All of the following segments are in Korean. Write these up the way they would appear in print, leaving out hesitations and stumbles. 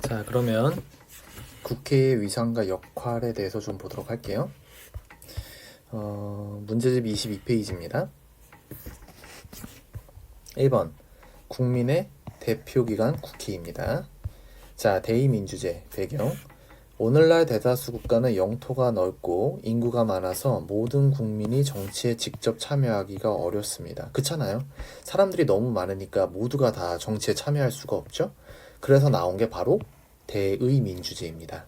자, 그러면 국회의 위상과 역할에 대해서 좀 보도록 할게요. 문제집 22페이지입니다. 1번 국민의 대표기관 국회입니다. 자, 대의민주제 배경. 오늘날 대다수 국가는 영토가 넓고 인구가 많아서 모든 국민이 정치에 직접 참여하기가 어렵습니다. 그렇잖아요? 사람들이 너무 많으니까 모두가 다 정치에 참여할 수가 없죠? 그래서 나온 게 바로 대의민주제입니다.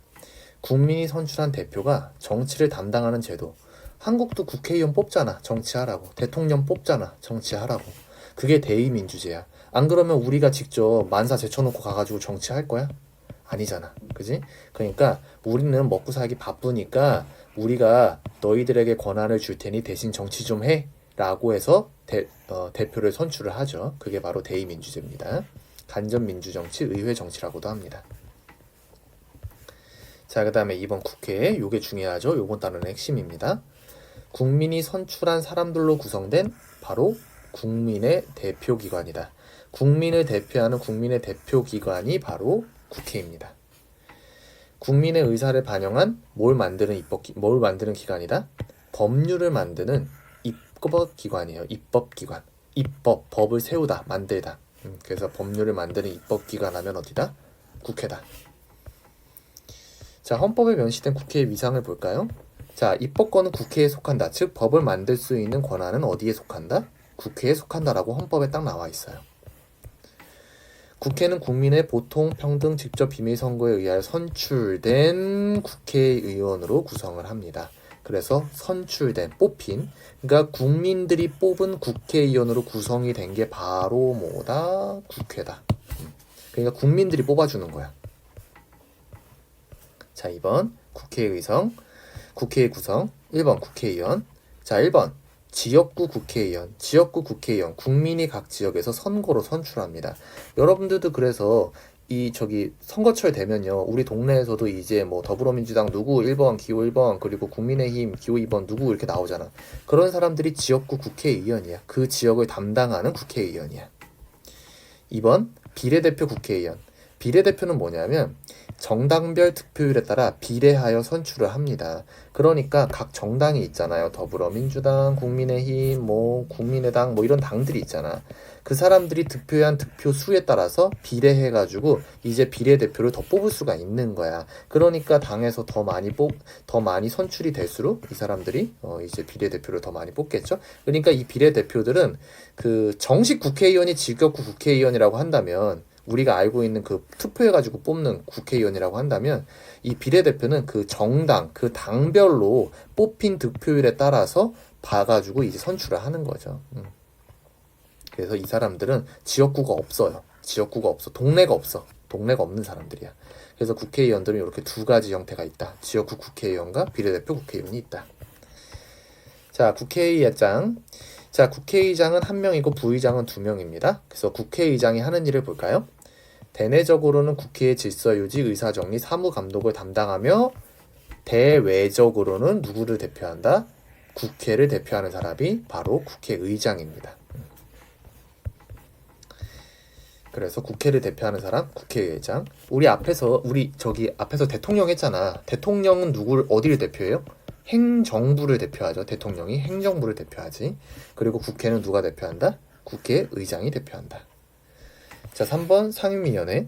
국민이 선출한 대표가 정치를 담당하는 제도. 한국도 국회의원 뽑잖아, 정치하라고. 대통령 뽑잖아, 정치하라고. 그게 대의민주제야. 안 그러면 우리가 직접 만사 제쳐놓고 가가지고 정치할 거야? 아니잖아. 그지? 그러니까 우리는 먹고 살기 바쁘니까 우리가 너희들에게 권한을 줄 테니 대신 정치 좀 해. 라고 해서 대표를 선출을 하죠. 그게 바로 대의민주제입니다. 간접민주정치, 의회정치라고도 합니다. 자, 그 다음에 2번 국회. 요게 중요하죠. 요번 단어는 핵심입니다. 국민이 선출한 사람들로 구성된 바로 국민의 대표기관이다. 국민을 대표하는 국민의 대표기관이 바로 국회입니다. 국민의 의사를 반영한 뭘 만드는 기관이다? 법률을 만드는 입법기관이에요. 입법기관. 법을 세우다, 만들다. 그래서 법률을 만드는 입법기관 하면 어디다? 국회다. 자, 헌법에 명시된 국회의 위상을 볼까요? 자, 입법권은 국회에 속한다. 즉, 법을 만들 수 있는 권한은 어디에 속한다? 국회에 속한다라고 헌법에 딱 나와 있어요. 국회는 국민의 보통, 평등, 직접 비밀선거에 의하여 선출된 국회의원으로 구성을 합니다. 그래서 선출된, 뽑힌, 그러니까 국민들이 뽑은 국회의원으로 구성이 된 게 바로 뭐다? 국회다. 그러니까 국민들이 뽑아주는 거야. 자, 2번 국회의 구성. 1번 국회의원. 자, 1번 지역구 국회의원. 국민이 각 지역에서 선거로 선출합니다. 여러분들도 그래서 선거철 되면요, 우리 동네에서도 이제 뭐 더불어민주당 누구 1번 기호 1번 그리고 국민의힘 기호 2번 누구 이렇게 나오잖아. 그런 사람들이 지역구 국회의원이야. 그 지역을 담당하는 국회의원이야. 2번 비례대표 국회의원. 비례대표는 뭐냐면 정당별 득표율에 따라 비례하여 선출을 합니다. 그러니까 각 정당이 있잖아요. 더불어민주당, 국민의힘, 국민의당 이런 당들이 있잖아. 그 사람들이 득표한 득표 수에 따라서 비례해가지고 이제 비례대표를 더 뽑을 수가 있는 거야. 그러니까 당에서 더 많이 선출이 될수록 이 사람들이 이제 비례대표를 더 많이 뽑겠죠. 그러니까 이 비례대표들은 그 정식 국회의원이 지역구 국회의원이라고 한다면, 우리가 알고 있는 그 투표해가지고 뽑는 국회의원이라고 한다면, 이 비례대표는 그 정당, 그 당별로 뽑힌 득표율에 따라서 봐가지고 이제 선출을 하는 거죠. 그래서 이 사람들은 지역구가 없어요. 동네가 없어. 동네가 없는 사람들이야. 그래서 국회의원들은 이렇게 두 가지 형태가 있다. 지역구 국회의원과 비례대표 국회의원이 있다. 자, 국회의장. 자, 국회의장은 1명이고 부의장은 2명입니다. 그래서 국회의장이 하는 일을 볼까요? 대내적으로는 국회의 질서유지, 의사정리, 사무감독을 담당하며 대외적으로는 누구를 대표한다? 국회를 대표하는 사람이 바로 국회의장입니다. 그래서 국회를 대표하는 사람, 국회의장. 앞에서 대통령 했잖아. 대통령은 어디를 대표해요? 행정부를 대표하죠. 대통령이 행정부를 대표하지. 그리고 국회는 누가 대표한다? 국회의장이 대표한다. 자, 3번 상임위원회.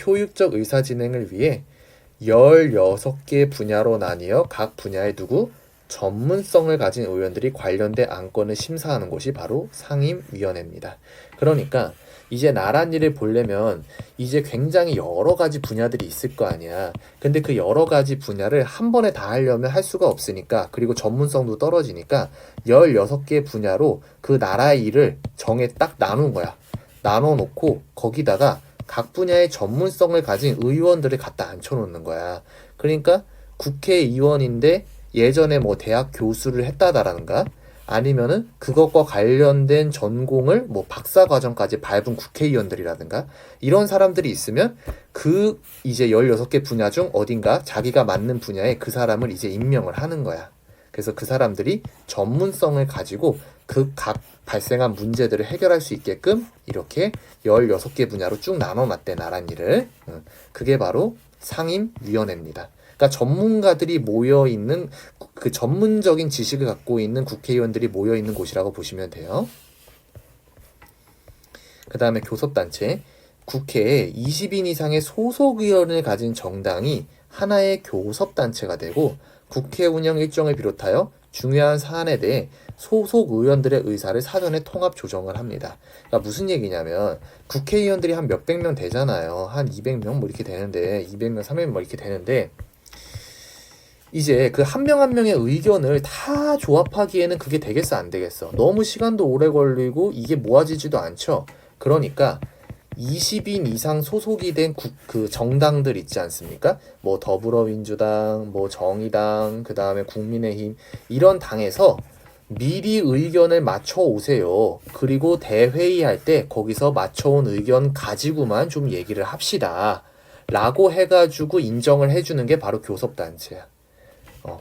효율적 의사진행을 위해 16개 분야로 나뉘어 각 분야의 전문성을 가진 의원들이 관련된 안건을 심사하는 곳이 바로 상임위원회입니다. 그러니까 이제 나란 일을 보려면 이제 굉장히 여러 가지 분야들이 있을 거 아니야. 근데 그 여러 가지 분야를 한 번에 다 하려면 할 수가 없으니까, 그리고 전문성도 떨어지니까 16개 분야로 그 나라의 일을 딱 나눈 거야. 나눠놓고 거기다가 각 분야의 전문성을 가진 의원들을 갖다 앉혀놓는 거야. 그러니까 국회의원인데 예전에 대학 교수를 했다라든가, 아니면은 그것과 관련된 전공을 박사과정까지 밟은 국회의원들이라든가, 이런 사람들이 있으면 이제 16개 분야 중 어딘가 자기가 맞는 분야에 그 사람을 이제 임명을 하는 거야. 그래서 그 사람들이 전문성을 가지고 그 각 발생한 문제들을 해결할 수 있게끔 이렇게 16개 분야로 쭉 나눠놨대, 나란히를. 그게 바로 상임위원회입니다. 그러니까 전문가들이 모여있는, 그 전문적인 지식을 갖고 있는 국회의원들이 모여있는 곳이라고 보시면 돼요. 그 다음에 교섭단체. 국회에 20인 이상의 소속의원을 가진 정당이 하나의 교섭단체가 되고, 국회 운영 일정을 비롯하여 중요한 사안에 대해 소속 의원들의 의사를 사전에 통합 조정을 합니다. 그러니까 무슨 얘기냐면, 국회의원들이 한 몇백 명 되잖아요. 한 200명 뭐 이렇게 되는데, 200명, 300명 뭐 이렇게 되는데, 이제 그 한 명 한 명의 의견을 다 조합하기에는 그게 되겠어, 안 되겠어? 너무 시간도 오래 걸리고 이게 모아지지도 않죠. 그러니까 20인 이상 소속이 된 그 정당들 있지 않습니까? 뭐 더불어민주당, 뭐 정의당, 그 다음에 국민의힘, 이런 당에서 미리 의견을 맞춰 오세요. 그리고 대회의할 때 거기서 맞춰온 의견 가지고만 좀 얘기를 합시다. 라고 해가지고 인정을 해주는 게 바로 교섭단체야.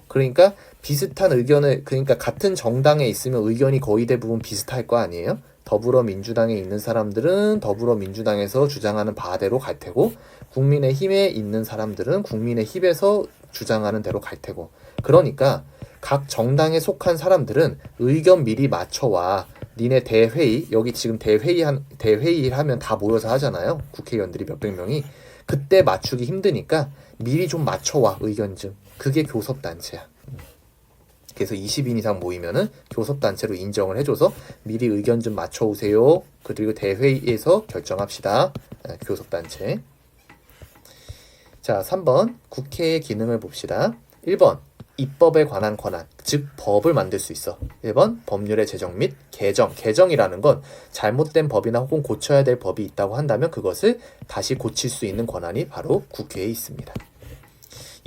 그러니까 비슷한 의견을, 그러니까 같은 정당에 있으면 의견이 거의 대부분 비슷할 거 아니에요? 더불어민주당에 있는 사람들은 더불어민주당에서 주장하는 바대로 갈 테고, 국민의힘에 있는 사람들은 국민의힘에서 주장하는 대로 갈 테고, 그러니까 각 정당에 속한 사람들은 의견 미리 맞춰와. 니네 대회의, 여기 지금 대회의를 하면 다 모여서 하잖아요. 국회의원들이 몇백 명이. 그때 맞추기 힘드니까 미리 좀 맞춰와, 의견 좀. 그게 교섭단체야. 그래서 20인 이상 모이면은 교섭단체로 인정을 해줘서 미리 의견 좀 맞춰오세요. 그리고 대회의에서 결정합시다. 교섭단체. 자, 3번 국회의 기능을 봅시다. 1번 입법에 관한 권한, 즉 법을 만들 수 있어. 1번 법률의 제정 및 개정. 개정이라는 건 잘못된 법이나 혹은 고쳐야 될 법이 있다고 한다면 그것을 다시 고칠 수 있는 권한이 바로 국회에 있습니다.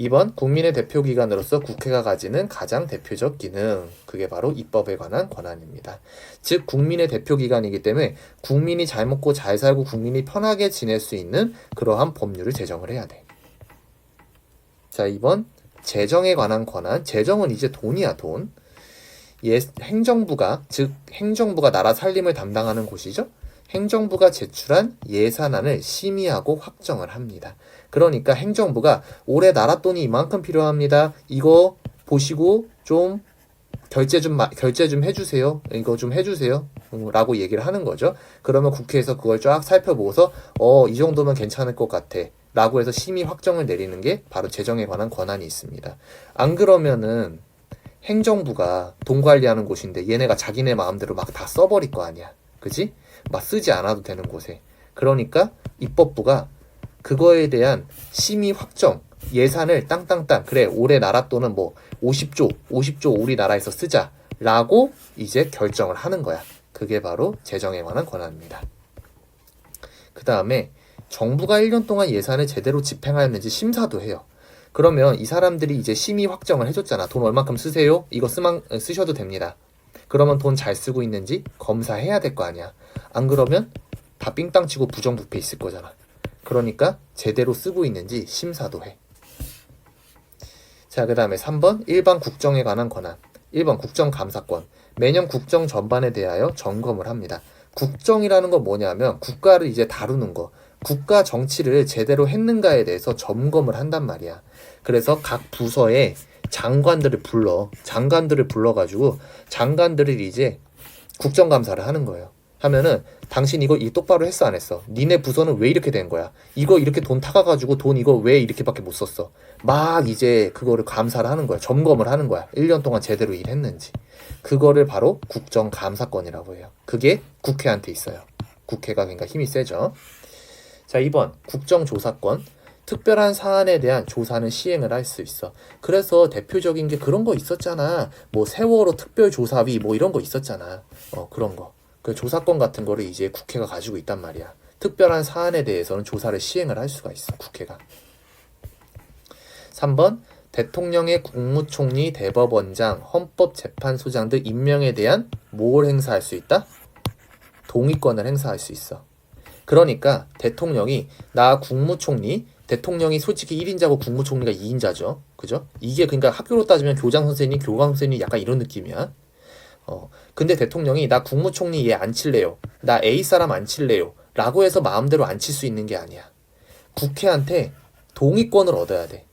2번 국민의 대표기관으로서 국회가 가지는 가장 대표적 기능, 그게 바로 입법에 관한 권한입니다. 즉 국민의 대표기관이기 때문에 국민이 잘 먹고 잘 살고 국민이 편하게 지낼 수 있는 그러한 법률을 제정을 해야 돼. 자, 2번 재정에 관한 권한. 재정은 이제 돈이야, 돈. 행정부가, 즉 행정부가 나라 살림을 담당하는 곳이죠. 행정부가 제출한 예산안을 심의하고 확정을 합니다. 그러니까 행정부가 올해 나라 돈이 이만큼 필요합니다. 이거 보시고 좀 결제 좀 해주세요. 이거 좀 해주세요. 라고 얘기를 하는 거죠. 그러면 국회에서 그걸 쫙 살펴보고서 이 정도면 괜찮을 것 같아. 라고 해서 심의 확정을 내리는 게 바로 재정에 관한 권한이 있습니다. 안 그러면은 행정부가 돈 관리하는 곳인데 얘네가 자기네 마음대로 막 다 써버릴 거 아니야. 그지? 막 쓰지 않아도 되는 곳에. 그러니까 입법부가 그거에 대한 심의 확정, 예산을 땅땅땅, 그래 올해 나라 돈은 뭐 50조 우리나라에서 쓰자 라고 이제 결정을 하는 거야. 그게 바로 재정에 관한 권한입니다. 그 다음에 정부가 1년 동안 예산을 제대로 집행하였는지 심사도 해요. 그러면 이 사람들이 이제 심의 확정을 해줬잖아. 돈 얼만큼 쓰세요? 이거 쓰셔도 됩니다. 그러면 돈 잘 쓰고 있는지 검사해야 될 거 아니야. 안 그러면 다 삥땅 치고 부정부패 있을 거잖아. 그러니까 제대로 쓰고 있는지 심사도 해. 자, 그 다음에 3번 일반 국정에 관한 권한. 1번 국정감사권. 매년 국정 전반에 대하여 점검을 합니다. 국정이라는 건 뭐냐면 국가를 이제 다루는 거. 국가 정치를 제대로 했는가에 대해서 점검을 한단 말이야. 그래서 각 부서에 장관들을 불러가지고 장관들을 이제 국정감사를 하는 거예요. 하면은 당신 이거 똑바로 했어 안 했어? 니네 부서는 왜 이렇게 된 거야? 이거 이렇게 돈 타가가지고 돈 이거 왜 이렇게밖에 못 썼어? 막 이제 그거를 감사를 하는 거야. 점검을 하는 거야. 1년 동안 제대로 일했는지. 그거를 바로 국정감사권이라고 해요. 그게 국회한테 있어요. 국회가 그러니까 힘이 세죠. 자, 2번 국정조사권. 특별한 사안에 대한 조사는 시행을 할 수 있어. 그래서 대표적인 게 그런 거 있었잖아. 뭐 세월호 특별조사위 뭐 이런 거 있었잖아. 그런 거. 그 조사권 같은 거를 이제 국회가 가지고 있단 말이야. 특별한 사안에 대해서는 조사를 시행을 할 수가 있어, 국회가. 3번 대통령의 국무총리, 대법원장, 헌법재판소장 등 임명에 대한 뭘 행사할 수 있다? 동의권을 행사할 수 있어. 그러니까 대통령이 나 국무총리, 대통령이 솔직히 1인자고 국무총리가 2인자죠. 그죠? 이게 그러니까 학교로 따지면 교장 선생님, 교감 선생님 약간 이런 느낌이야. 근데 대통령이 나 국무총리 얘 안 칠래요. 나 A 사람 안 칠래요. 라고 해서 마음대로 안 칠 수 있는 게 아니야. 국회한테 동의권을 얻어야 돼.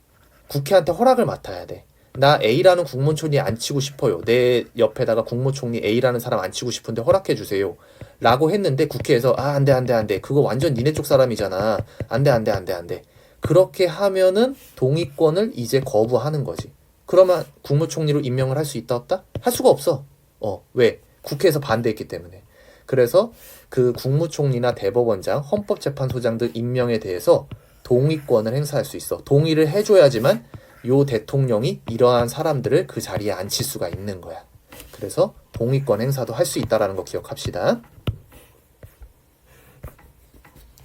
국회한테 허락을 맡아야 돼. 나 A라는 국무총리 안 치고 싶어요. 내 옆에다가 국무총리 A라는 사람 안 치고 싶은데 허락해 주세요. 라고 했는데 국회에서 안 돼. 그거 완전 니네 쪽 사람이잖아. 안 돼. 그렇게 하면은 동의권을 이제 거부하는 거지. 그러면 국무총리로 임명을 할 수 있다 없다? 할 수가 없어. 왜? 국회에서 반대했기 때문에. 그래서 그 국무총리나 대법원장, 헌법재판소장들 임명에 대해서 동의권을 행사할 수 있어. 동의를 해줘야지만 요 대통령이 이러한 사람들을 그 자리에 앉힐 수가 있는 거야. 그래서 동의권 행사도 할 수 있다라는 거 기억합시다.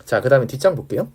자, 그 다음에 뒷장 볼게요.